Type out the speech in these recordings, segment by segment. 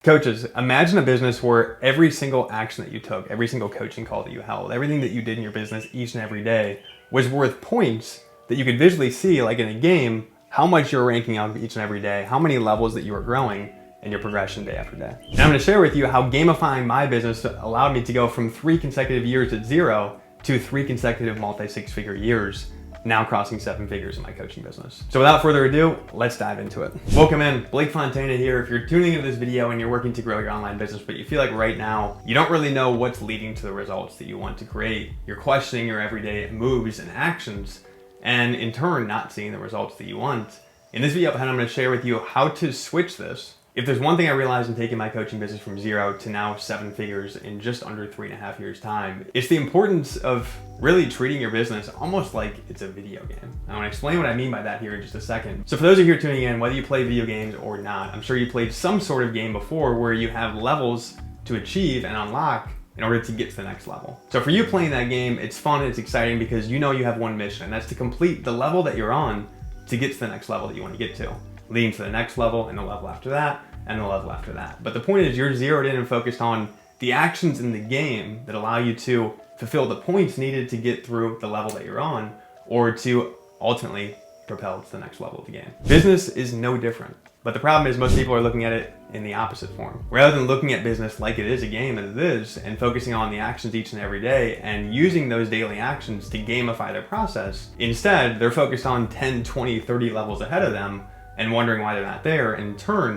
Coaches, imagine a business where every single action that you took, every single coaching call that you held, everything that you did in your business each and every day was worth points that you could visually see, like in a game, how much you're ranking out each and every day, how many levels that you are growing in your progression day after day. And I'm going to share with you how gamifying my business allowed me to go from 3 consecutive years at 0 to 3 consecutive multi-six-figure years, now crossing 7 figures in my coaching business. So without further ado, let's dive into it. Welcome in, Blake Fontana here. If you're tuning into this video and you're working to grow your online business, but you feel like right now, you don't really know what's leading to the results that you want to create, you're questioning your everyday moves and actions, and in turn, not seeing the results that you want. In this video, I'm going to share with you how to switch this. If there's one thing I realized in taking my coaching business from 0 to now 7 figures in just under 3.5 years time, it's the importance of really treating your business almost like it's a video game. I want to explain what I mean by that here in just a second. So for those of you who are tuning in, whether you play video games or not, I'm sure you played some sort of game before where you have levels to achieve and unlock in order to get to the next level. So for you playing that game, it's fun, it's exciting because you know you have one mission, and that's to complete the level that you're on to get to the next level that you want to get to, leading to the next level and the level after that and the level after that. But the point is you're zeroed in and focused on the actions in the game that allow you to fulfill the points needed to get through the level that you're on or to ultimately propel to the next level of the game. Business is no different. But the problem is most people are looking at it in the opposite form. Rather than looking at business like it is a game and it is, and focusing on the actions each and every day and using those daily actions to gamify their process, instead they're focused on 10, 20, 30 levels ahead of them and wondering why they're not there, and in turn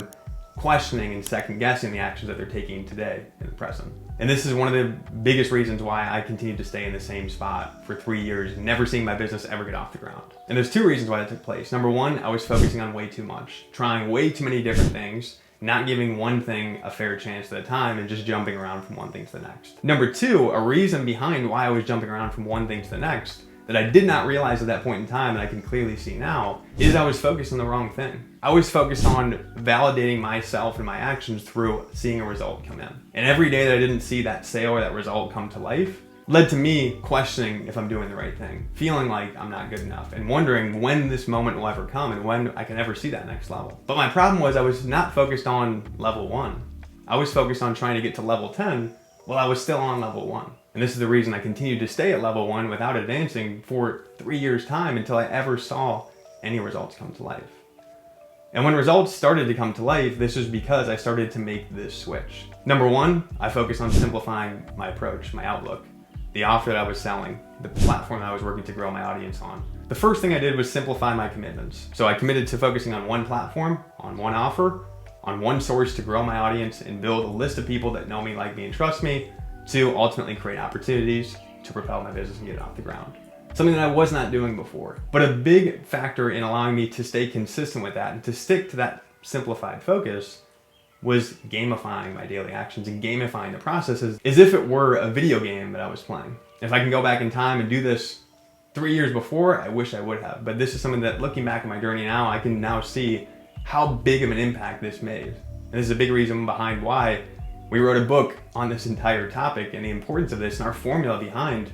questioning and second guessing the actions that they're taking today in the present. And this is one of the biggest reasons why I continued to stay in the same spot for 3 years, never seeing my business ever get off the ground. And there's 2 reasons why that took place. Number 1, I was focusing on way too much, trying way too many different things, not giving one thing a fair chance at a time and just jumping around from one thing to the next. Number 2, a reason behind why I was jumping around from one thing to the next that I did not realize at that point in time, and I can clearly see now, is I was focused on the wrong thing. I was focused on validating myself and my actions through seeing a result come in. And every day that I didn't see that sale or that result come to life led to me questioning if I'm doing the right thing, feeling like I'm not good enough, and wondering when this moment will ever come and when I can ever see that next level. But my problem was I was not focused on level 1. I was focused on trying to get to level 10 while I was still on level 1. And this is the reason I continued to stay at level 1 without advancing for 3 years' time until I ever saw any results come to life. And when results started to come to life, this was because I started to make this switch. Number 1, I focused on simplifying my approach, my outlook, the offer that I was selling, the platform that I was working to grow my audience on. The first thing I did was simplify my commitments. So I committed to focusing on one platform, on one offer, on one source to grow my audience and build a list of people that know me, like me, and trust me, to ultimately create opportunities to propel my business and get it off the ground. Something that I was not doing before. But a big factor in allowing me to stay consistent with that and to stick to that simplified focus was gamifying my daily actions and gamifying the processes as if it were a video game that I was playing. If I can go back in time and do this 3 years before, I wish I would have. But this is something that, looking back at my journey now, I can now see how big of an impact this made. And this is a big reason behind why we wrote a book on this entire topic and the importance of this and our formula behind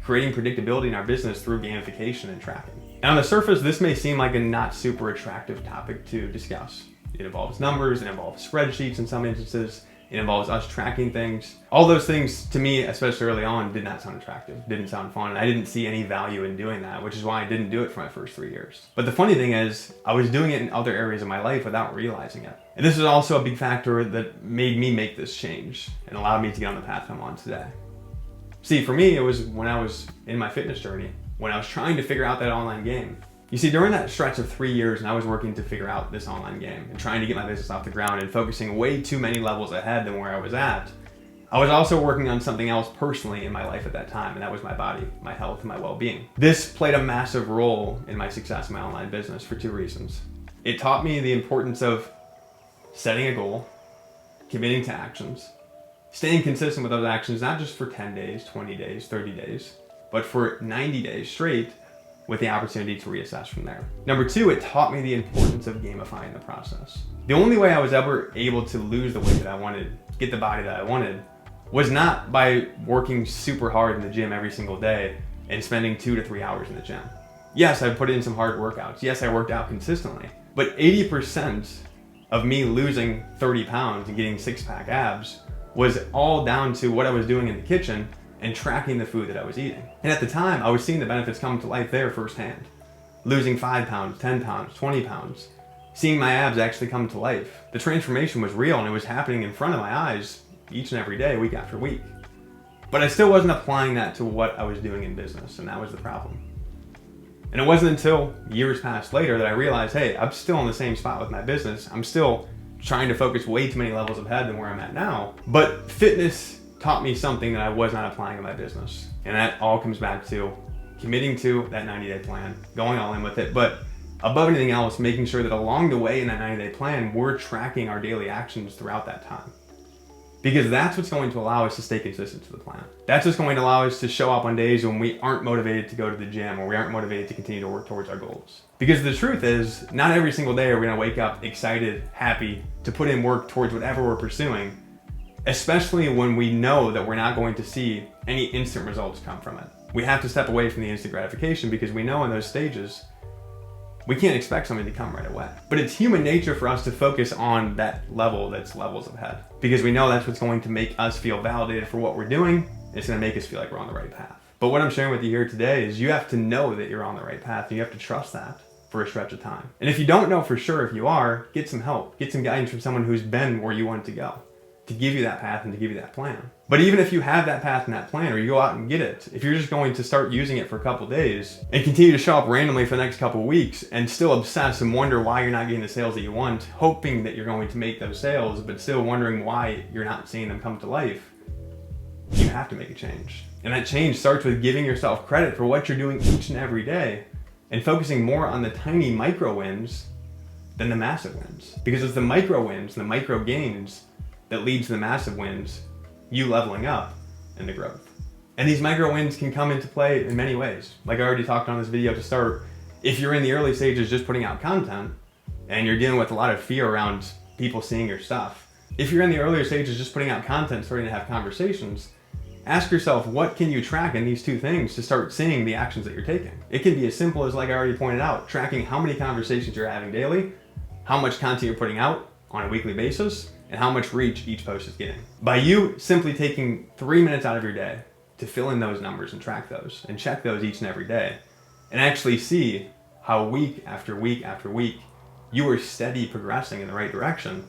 creating predictability in our business through gamification and tracking. And on the surface, this may seem like a not super attractive topic to discuss. It involves numbers, it involves spreadsheets in some instances, it involves us tracking things. All those things, to me, especially early on, did not sound attractive, didn't sound fun, and I didn't see any value in doing that, which is why I didn't do it for my first 3 years. But the funny thing is, I was doing it in other areas of my life without realizing it. And this is also a big factor that made me make this change and allowed me to get on the path I'm on today. See, for me, it was when I was in my fitness journey, when I was trying to figure out that online game. You see, during that stretch of 3 years, and I was working to figure out this online game and trying to get my business off the ground and focusing way too many levels ahead than where I was at, I was also working on something else personally in my life at that time, and that was my body, my health, and my well-being. This played a massive role in my success in my online business for 2 reasons. It taught me the importance of setting a goal, committing to actions, staying consistent with those actions, not just for 10 days, 20 days, 30 days, but for 90 days straight, with the opportunity to reassess from there. Number 2, it taught me the importance of gamifying the process. The only way I was ever able to lose the weight that I wanted, get the body that I wanted, was not by working super hard in the gym every single day and spending 2 to 3 hours in the gym. Yes, I put in some hard workouts. Yes, I worked out consistently, but 80% of me losing 30 pounds and getting 6-pack abs was all down to what I was doing in the kitchen and tracking the food that I was eating. And at the time, I was seeing the benefits come to life there firsthand. Losing 5 pounds, 10 pounds, 20 pounds, seeing my abs actually come to life. The transformation was real and it was happening in front of my eyes each and every day, week after week. But I still wasn't applying that to what I was doing in business, and that was the problem. And it wasn't until years passed later that I realized, hey, I'm still in the same spot with my business. I'm still trying to focus way too many levels ahead than where I'm at now. But fitness taught me something that I was not applying in my business. And that all comes back to committing to that 90-day plan, going all in with it. But above anything else, making sure that along the way in that 90-day plan, we're tracking our daily actions throughout that time. Because that's what's going to allow us to stay consistent to the plan. That's what's going to allow us to show up on days when we aren't motivated to go to the gym or we aren't motivated to continue to work towards our goals. Because the truth is, not every single day are we gonna wake up excited, happy to put in work towards whatever we're pursuing, especially when we know that we're not going to see any instant results come from it. We have to step away from the instant gratification because we know in those stages, we can't expect something to come right away. But it's human nature for us to focus on that level that's levels ahead because we know that's what's going to make us feel validated for what we're doing. And it's gonna make us feel like we're on the right path. But what I'm sharing with you here today is you have to know that you're on the right path and you have to trust that for a stretch of time. And if you don't know for sure if you are, get some help, get some guidance from someone who's been where you want to go to give you that path and to give you that plan. But even if you have that path and that plan, or you go out and get it, if you're just going to start using it for a couple days and continue to show up randomly for the next couple of weeks and still obsess and wonder why you're not getting the sales that you want, hoping that you're going to make those sales, but still wondering why you're not seeing them come to life, you have to make a change. And that change starts with giving yourself credit for what you're doing each and every day and focusing more on the tiny micro wins than the massive wins. Because it's the micro wins, the micro gains that leads to the massive wins, you leveling up and the growth. And these micro wins can come into play in many ways. Like I already talked on this video to start, if you're in the early stages just putting out content and you're dealing with a lot of fear around people seeing your stuff, if you're in the earlier stages just putting out content, starting to have conversations, ask yourself, what can you track in these two things to start seeing the actions that you're taking? It can be as simple as, like I already pointed out, tracking how many conversations you're having daily, how much content you're putting out on a weekly basis, and how much reach each post is getting. By you simply taking 3 minutes out of your day to fill in those numbers and track those and check those each and every day and actually see how week after week after week you are steady progressing in the right direction,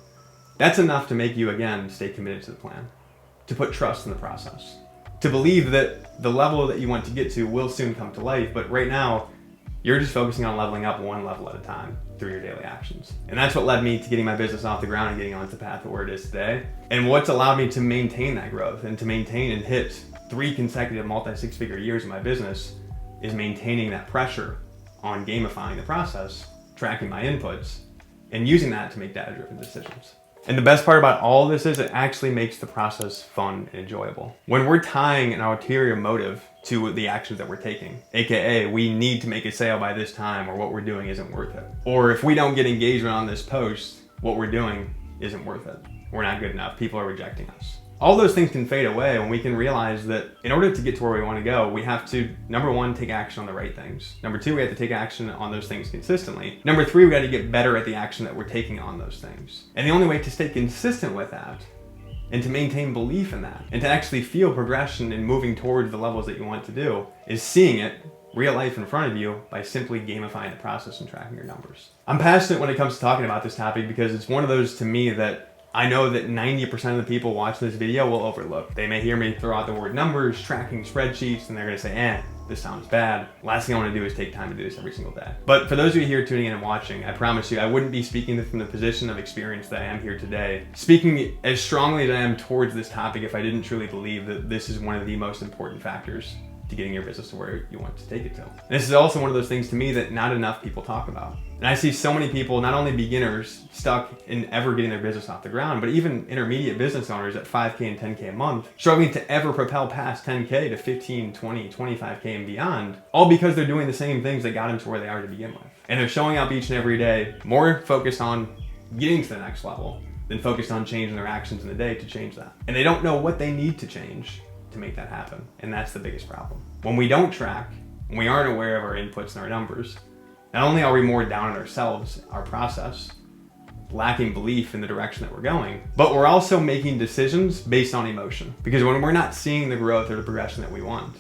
that's enough to make you again stay committed to the plan, to put trust in the process, to believe that the level that you want to get to will soon come to life, but right now you're just focusing on leveling up one level at a time through your daily actions. And that's what led me to getting my business off the ground and getting onto the path of where it is today. And what's allowed me to maintain that growth and to maintain and hit 3 consecutive multi-6-figure years in my business is maintaining that pressure on gamifying the process, tracking my inputs, and using that to make data-driven decisions. And the best part about all of this is it actually makes the process fun and enjoyable. When we're tying an ulterior motive to the actions that we're taking, AKA we need to make a sale by this time or what we're doing isn't worth it. Or if we don't get engagement on this post, what we're doing isn't worth it. We're not good enough, people are rejecting us. All those things can fade away when we can realize that in order to get to where we want to go, we have to, number 1, take action on the right things. Number 2, we have to take action on those things consistently. Number 3, we got to get better at the action that we're taking on those things. And the only way to stay consistent with that and to maintain belief in that and to actually feel progression and moving towards the levels that you want to do is seeing it real life in front of you by simply gamifying the process and tracking your numbers. I'm passionate when it comes to talking about this topic because it's one of those to me that I know that 90% of the people watching this video will overlook. They may hear me throw out the word numbers, tracking spreadsheets, and they're gonna say, this sounds bad. Last thing I wanna do is take time to do this every single day. But for those of you here tuning in and watching, I promise you, I wouldn't be speaking from the position of experience that I am here today, speaking as strongly as I am towards this topic if I didn't truly believe that this is one of the most important factors to getting your business to where you want to take it to. And this is also one of those things to me that not enough people talk about. And I see so many people, not only beginners, stuck in ever getting their business off the ground, but even intermediate business owners at 5K and 10K a month, struggling to ever propel past 10K to 15, 20, 25K and beyond, all because they're doing the same things that got them to where they are to begin with. And they're showing up each and every day, more focused on getting to the next level than focused on changing their actions in the day to change that. And they don't know what they need to change to make that happen. And that's the biggest problem. When we don't track, when we aren't aware of our inputs and our numbers, not only are we more down on ourselves, our process, lacking belief in the direction that we're going, but we're also making decisions based on emotion. Because when we're not seeing the growth or the progression that we want,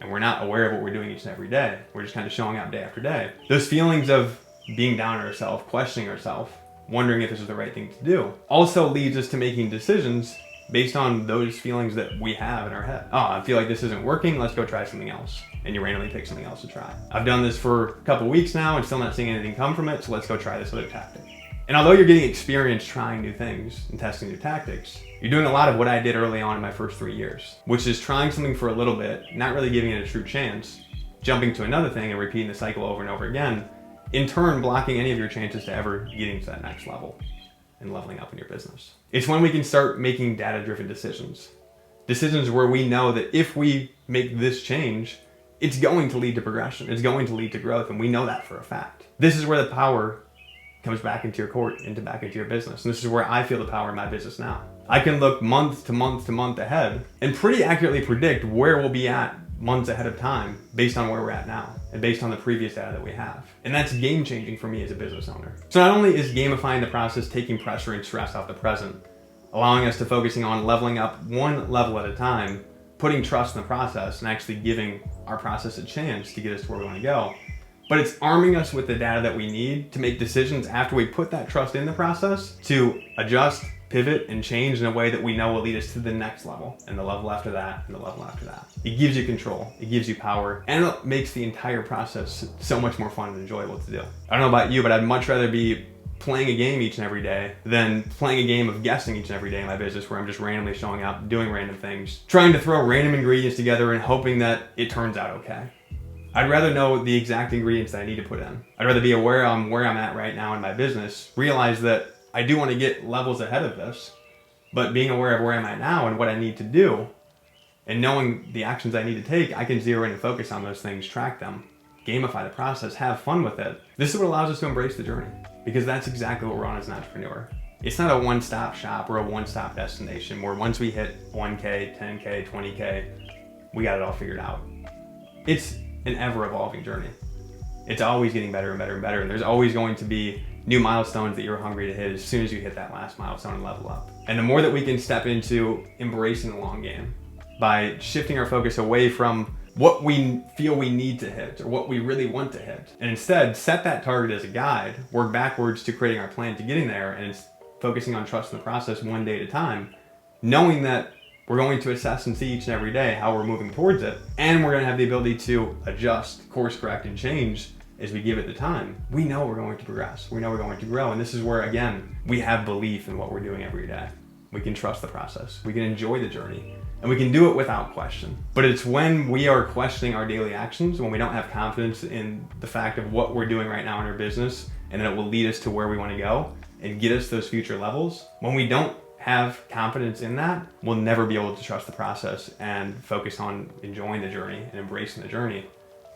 and we're not aware of what we're doing each and every day, we're just kind of showing up day after day, those feelings of being down on ourselves, questioning ourselves, wondering if this is the right thing to do, also leads us to making decisions based on those feelings that we have in our head. Oh, I feel like this isn't working, let's go try something else. And you randomly pick something else to try. I've done this for a couple weeks now and still not seeing anything come from it, so let's go try this other tactic. And although you're getting experience trying new things and testing new tactics, you're doing a lot of what I did early on in my first 3 years, which is trying something for a little bit, not really giving it a true chance, jumping to another thing and repeating the cycle over and over again, in turn blocking any of your chances to ever getting to that next level and leveling up in your business. It's when we can start making data-driven decisions. Decisions where we know that if we make this change, it's going to lead to progression. It's going to lead to growth, and we know that for a fact. This is where the power comes back into your court, back into your business. And this is where I feel the power in my business now. I can look month to month to month ahead and pretty accurately predict where we'll be at months ahead of time based on where we're at now and based on the previous data that we have. And that's game changing for me as a business owner. So not only is gamifying the process taking pressure and stress off the present, allowing us to focusing on leveling up one level at a time, putting trust in the process and actually giving our process a chance to get us to where we want to go. But it's arming us with the data that we need to make decisions after we put that trust in the process to adjust, pivot, and change in a way that we know will lead us to the next level, and the level after that, and the level after that. It gives you control, it gives you power, and it makes the entire process so much more fun and enjoyable to do. I don't know about you, but I'd much rather be playing a game each and every day than playing a game of guessing each and every day in my business where I'm just randomly showing up, doing random things, trying to throw random ingredients together and hoping that it turns out okay. I'd rather know the exact ingredients that I need to put in. I'd rather be aware of where I'm at right now in my business, realize that I do want to get levels ahead of this, but being aware of where I'm at now and what I need to do, and knowing the actions I need to take, I can zero in and focus on those things, track them, gamify the process, have fun with it. This is what allows us to embrace the journey, because that's exactly what we're on as an entrepreneur. It's not a one-stop shop or a one-stop destination where once we hit 1K, 10K, 20K, we got it all figured out. It's an ever-evolving journey. It's always getting better and better and better, and there's always going to be new milestones that you're hungry to hit as soon as you hit that last milestone and level up. And the more that we can step into embracing the long game by shifting our focus away from what we feel we need to hit or what we really want to hit, and instead set that target as a guide, work backwards to creating our plan to getting there, and it's focusing on trusting the process one day at a time, knowing that we're going to assess and see each and every day how we're moving towards it, and we're going to have the ability to adjust, course correct, and change as we give it the time. We know we're going to progress. We know we're going to grow, and this is where, again, we have belief in what we're doing every day. We can trust the process. We can enjoy the journey, and we can do it without question. But it's when we are questioning our daily actions, when we don't have confidence in the fact of what we're doing right now in our business, and that it will lead us to where we want to go and get us those future levels. When we don't have confidence in that, we'll never be able to trust the process and focus on enjoying the journey and embracing the journey,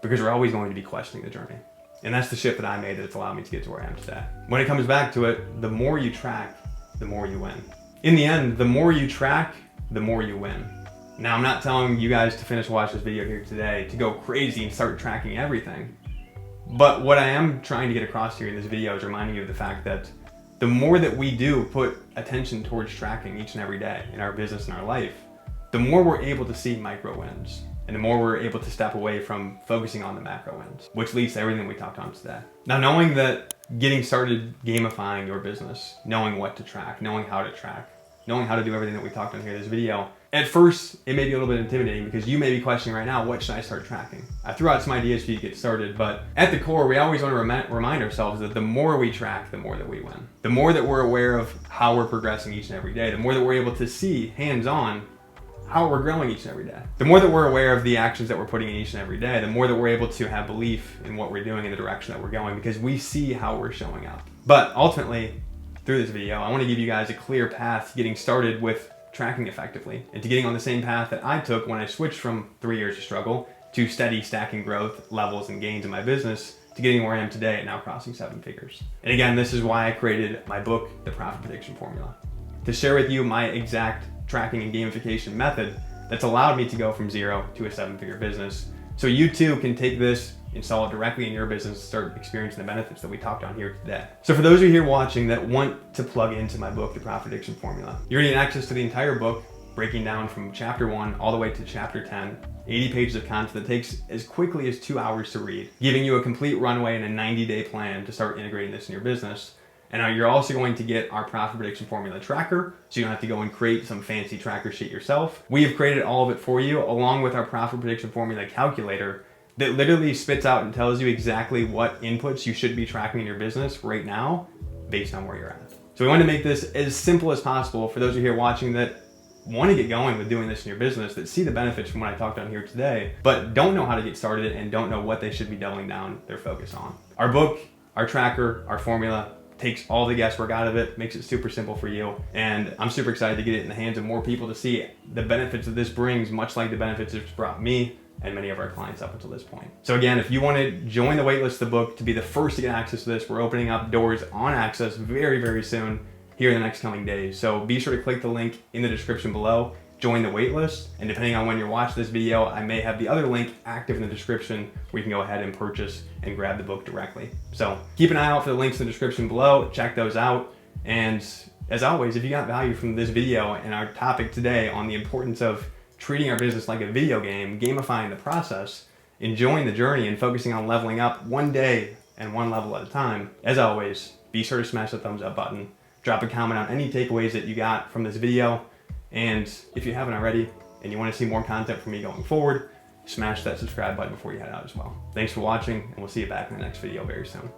because we're always going to be questioning the journey. And that's the shift that I made that's allowed me to get to where I am today. When it comes back to it, the more you track, the more you win. In the end, the more you track, the more you win. Now, I'm not telling you guys to finish watching this video here today to go crazy and start tracking everything. But what I am trying to get across here in this video is reminding you of the fact that the more that we do put attention towards tracking each and every day in our business and our life, the more we're able to see micro wins, and the more we're able to step away from focusing on the macro wins, which leads to everything we talked on today. Now, knowing that getting started gamifying your business, knowing what to track, knowing how to track, knowing how to do everything that we talked on here in this video, at first, it may be a little bit intimidating because you may be questioning right now, what should I start tracking? I threw out some ideas for you to get started, but at the core, we always want to remind ourselves that the more we track, the more that we win. The more that we're aware of how we're progressing each and every day, the more that we're able to see hands-on how we're growing each and every day. The more that we're aware of the actions that we're putting in each and every day, the more that we're able to have belief in what we're doing and the direction that we're going, because we see how we're showing up. But ultimately, through this video, I want to give you guys a clear path to getting started with tracking effectively and to getting on the same path that I took when I switched from 3 years of struggle to steady stacking growth, levels, and gains in my business to getting where I am today and now crossing 7 figures. And again, this is why I created my book, The Profit Prediction Formula, to share with you my exact tracking and gamification method that's allowed me to go from 0 to a 7-figure business. So you too can take this install it directly in your business, and start experiencing the benefits that we talked on here today. So for those of you here watching that want to plug into my book, The Profit Addiction Formula, you're gonna get access to the entire book, breaking down from chapter 1 all the way to chapter 10, 80 pages of content that takes as quickly as 2 hours to read, giving you a complete runway and a 90-day plan to start integrating this in your business. And now you're also going to get our Profit Prediction Formula tracker, so you don't have to go and create some fancy tracker sheet yourself. We have created all of it for you, along with our Profit Prediction Formula calculator that literally spits out and tells you exactly what inputs you should be tracking in your business right now based on where you're at. So we want to make this as simple as possible for those of you here watching that want to get going with doing this in your business, that see the benefits from what I talked on here today, but don't know how to get started and don't know what they should be doubling down their focus on. Our book, our tracker, our formula takes all the guesswork out of it, makes it super simple for you. And I'm super excited to get it in the hands of more people to see the benefits that this brings, much like the benefits it's brought me and many of our clients up until this point. So again, if you want to join the waitlist, the book, to be the first to get access to this, we're opening up doors on access very, very soon here in the next coming days. So be sure to click the link in the description below, join the waitlist, and depending on when you're watching this video, I may have the other link active in the description where you can go ahead and purchase and grab the book directly. So keep an eye out for the links in the description below, check those out. And as always, if you got value from this video and our topic today on the importance of treating our business like a video game, gamifying the process, enjoying the journey, and focusing on leveling up one day and one level at a time, as always, be sure to smash the thumbs up button. Drop a comment on any takeaways that you got from this video. And if you haven't already and you want to see more content from me going forward, smash that subscribe button before you head out as well. Thanks for watching, and we'll see you back in the next video very soon.